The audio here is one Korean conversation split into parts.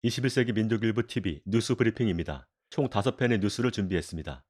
21세기 민족일보 TV 뉴스 브리핑입니다. 총 5편의 뉴스를 준비했습니다.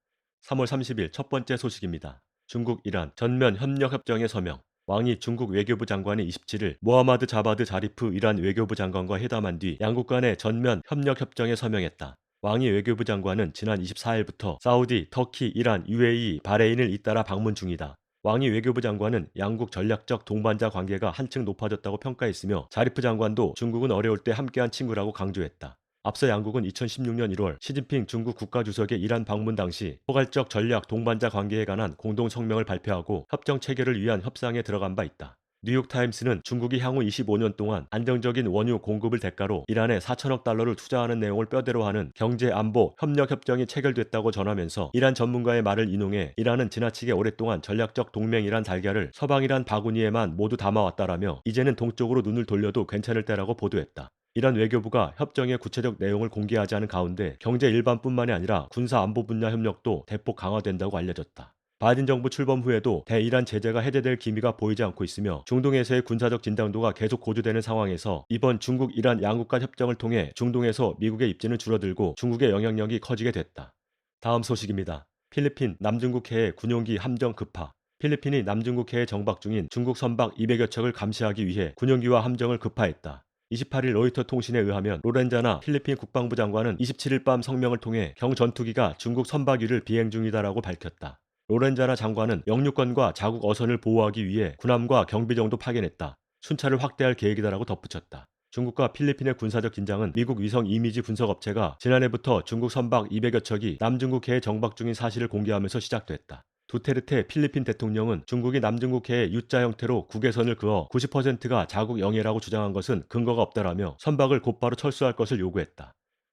3월 30일 첫 번째 소식입니다. 중국 이란 전면 협력 협정에 서명. 왕이 중국 외교부 장관이 27일 모하마드 자바드 자리프 이란 외교부 장관과 회담한 뒤 양국 간의 전면 협력 협정에 서명했다. 왕이 외교부 장관은 지난 24일부터 사우디, 터키, 이란, UAE, 바레인을 잇따라 방문 중이다. 왕이 외교부 장관은 양국 전략적 동반자 관계가 한층 높아졌다고 평가했으며 자리프 장관도 중국은 어려울 때 함께한 친구라고 강조했다. 앞서 양국은 2016년 1월 시진핑 중국 국가주석의 이란 방문 당시 포괄적 전략 동반자 관계에 관한 공동 성명을 발표하고 협정 체결을 위한 협상에 들어간 바 있다. 뉴욕타임스는 중국이 향후 25년 동안 안정적인 원유 공급을 대가로 이란에 4천억 달러를 투자하는 내용을 뼈대로 하는 경제 안보 협력 협정이 체결됐다고 전하면서 이란 전문가의 말을 인용해 이란은 지나치게 오랫동안 전략적 동맹이란 달걀을 서방이란 바구니에만 모두 담아왔다라며 이제는 동쪽으로 눈을 돌려도 괜찮을 때라고 보도했다. 이란 외교부가 협정의 구체적 내용을 공개하지 않은 가운데 경제 일반뿐만이 아니라 군사 안보 분야 협력도 대폭 강화된다고 알려졌다. 바이든 정부 출범 후에도 대이란 제재가 해제될 기미가 보이지 않고 있으며 중동에서의 군사적 진당도가 계속 고조되는 상황에서 이번 중국 이란 양국 간 협정을 통해 중동에서 미국의 입지는 줄어들고 중국의 영향력이 커지게 됐다. 다음 소식입니다. 필리핀 남중국해의 군용기 함정 급파. 필리핀이 남중국해에 정박 중인 중국 선박 200여 척을 감시하기 위해 군용기와 함정을 급파했다. 28일 로이터 통신에 의하면 로렌자나 필리핀 국방부 장관은 27일 밤 성명을 통해 경전투기가 중국 선박 위를 비행 중이다라고 밝혔다. 로렌자나 장관은 영유권과 자국 어선을 보호하기 위해 군함과 경비정도 파견했다. 순찰을 확대할 계획이다라고 덧붙였다. 중국과 필리핀의 군사적 긴장은 미국 위성 이미지 분석 업체가 지난해부터 중국 선박 200여 척이 남중국해에 정박 중인 사실을 공개하면서 시작됐다. 두테르테 필리핀 대통령은 중국이 남중국해에 U자 형태로 국외선을 그어 90%가 자국 영해라고 주장한 것은 근거가 없다라며 선박을 곧바로 철수할 것을 요구했다.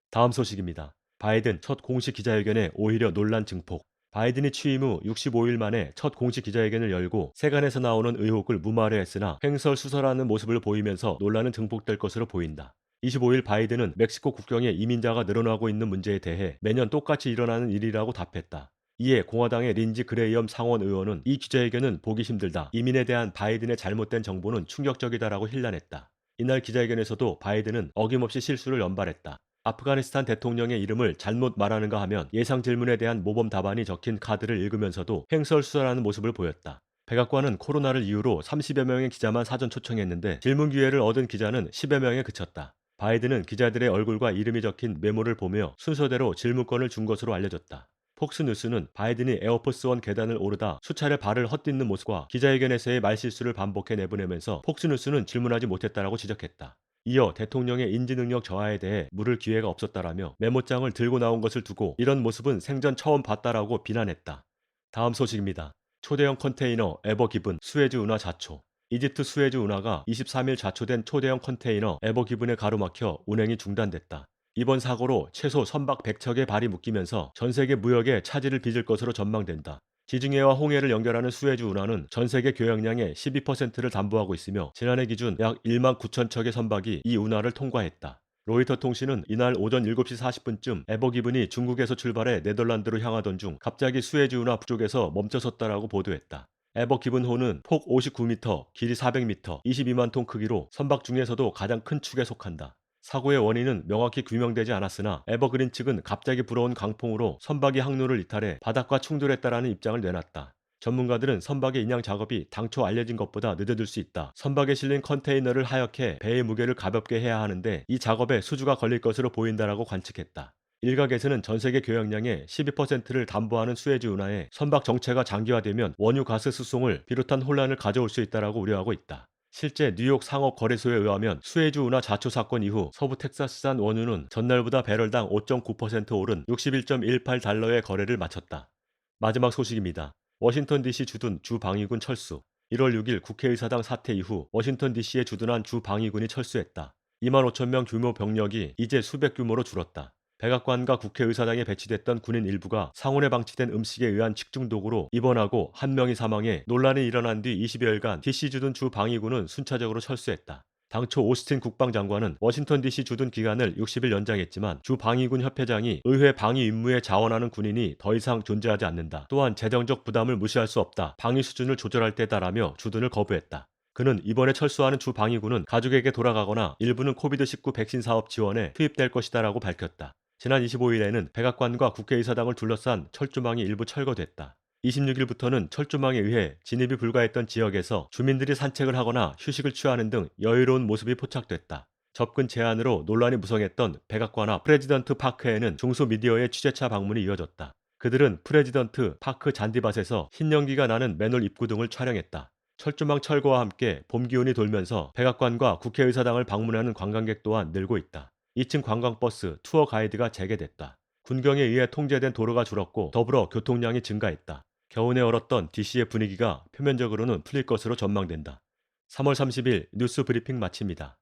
다음 소식입니다. 바이든 첫 공식 기자회견에 오히려 논란 증폭. 바이든이 취임 후 65일 만에 첫 공식 기자회견을 열고 세간에서 나오는 의혹을 무마해했으나 횡설수설하는 모습을 보이면서 논란은 증폭될 것으로 보인다. 25일 바이든은 멕시코 국경에 이민자가 늘어나고 있는 문제에 대해 매년 똑같이 일어나는 일이라고 답했다. 이에 공화당의 린지 그레이엄 상원 의원은 이 기자회견은 보기 힘들다. 이민에 대한 바이든의 잘못된 정보는 충격적이다라고 힐난했다. 이날 기자회견에서도 바이든은 어김없이 실수를 연발했다. 아프가니스탄 대통령의 이름을 잘못 말하는가 하면 예상 질문에 대한 모범 답안이 적힌 카드를 읽으면서도 횡설수설하는 모습을 보였다. 백악관은 코로나를 이유로 30여 명의 기자만 사전 초청했는데 질문 기회를 얻은 기자는 10여 명에 그쳤다. 바이든은 기자들의 얼굴과 이름이 적힌 메모를 보며 순서대로 질문권을 준 것으로 알려졌다. 폭스뉴스는 바이든이 에어포스원 계단을 오르다 수차례 발을 헛딛는 모습과 기자회견에서의 말실수를 반복해 내보내면서 폭스뉴스는 질문하지 못했다라고 지적했다. 이어 대통령의 인지능력 저하에 대해 물을 기회가 없었다라며 메모장을 들고 나온 것을 두고 이런 모습은 생전 처음 봤다라고 비난했다. 다음 소식입니다. 초대형 컨테이너 에버기븐 수에즈 운하 자초. 이집트 수에즈 운하가 23일 자초된 초대형 컨테이너 에버기븐에 가로막혀 운행이 중단됐다. 이번 사고로 최소 선박 100척의 발이 묶이면서 전세계 무역에 차질을 빚을 것으로 전망된다. 지중해와 홍해를 연결하는 수에즈 운하는 전세계 교역량의 12%를 담보하고 있으며 지난해 기준 약 1만 9천 척의 선박이 이 운하를 통과했다. 로이터 통신은 이날 오전 7시 40분쯤 에버기븐이 중국에서 출발해 네덜란드로 향하던 중 갑자기 수에즈 운하 북쪽에서 멈춰섰다라고 보도했다. 에버기븐호는 폭 59m, 길이 400m, 22만 톤 크기로 선박 중에서도 가장 큰 축에 속한다. 사고의 원인은 명확히 규명되지 않았으나 에버그린 측은 갑자기 불어온 강풍으로 선박이 항로를 이탈해 바닥과 충돌했다라는 입장을 내놨다. 전문가들은 선박의 인양 작업이 당초 알려진 것보다 늦어질 수 있다. 선박에 실린 컨테이너를 하역해 배의 무게를 가볍게 해야 하는데 이 작업에 수주가 걸릴 것으로 보인다라고 관측했다. 일각에서는 전세계 교역량의 12%를 담보하는 수에즈 운하에 선박 정체가 장기화되면 원유 가스 수송을 비롯한 혼란을 가져올 수 있다라고 우려하고 있다. 실제 뉴욕 상업거래소에 의하면 수에즈 운하 자초 사건 이후 서부 텍사스산 원유는 전날보다 배럴당 5.9% 오른 61.18달러의 거래를 마쳤다. 마지막 소식입니다. 워싱턴 DC 주둔 주 방위군 철수. 1월 6일 국회의사당 사태 이후 워싱턴 DC에 주둔한 주 방위군이 철수했다. 2만 5천 명 규모 병력이 이제 수백 규모로 줄었다. 백악관과 국회의사당에 배치됐던 군인 일부가 상온에 방치된 음식에 의한 식중독으로 입원하고 한 명이 사망해 논란이 일어난 뒤 20여일간 DC 주둔 주 방위군은 순차적으로 철수했다. 당초 오스틴 국방장관은 워싱턴 DC 주둔 기간을 60일 연장했지만 주 방위군 협회장이 의회 방위 임무에 자원하는 군인이 더 이상 존재하지 않는다. 또한 재정적 부담을 무시할 수 없다. 방위 수준을 조절할 때다라며 주둔을 거부했다. 그는 이번에 철수하는 주 방위군은 가족에게 돌아가거나 일부는 코비드19 백신 사업 지원에 투입될 것이다라고 밝혔다. 지난 25일에는 백악관과 국회의사당을 둘러싼 철조망이 일부 철거됐다. 26일부터는 철조망에 의해 진입이 불가했던 지역에서 주민들이 산책을 하거나 휴식을 취하는 등 여유로운 모습이 포착됐다. 접근 제한으로 논란이 무성했던 백악관 앞 프레지던트 파크에는 중소 미디어의 취재차 방문이 이어졌다. 그들은 프레지던트 파크 잔디밭에서 흰 연기가 나는 맨홀 입구 등을 촬영했다. 철조망 철거와 함께 봄 기운이 돌면서 백악관과 국회의사당을 방문하는 관광객 또한 늘고 있다. 2층 관광버스, 투어 가이드가 재개됐다. 군경에 의해 통제된 도로가 줄었고 더불어 교통량이 증가했다. 겨우내 얼었던 DC의 분위기가 표면적으로는 풀릴 것으로 전망된다. 3월 30일 뉴스 브리핑 마칩니다.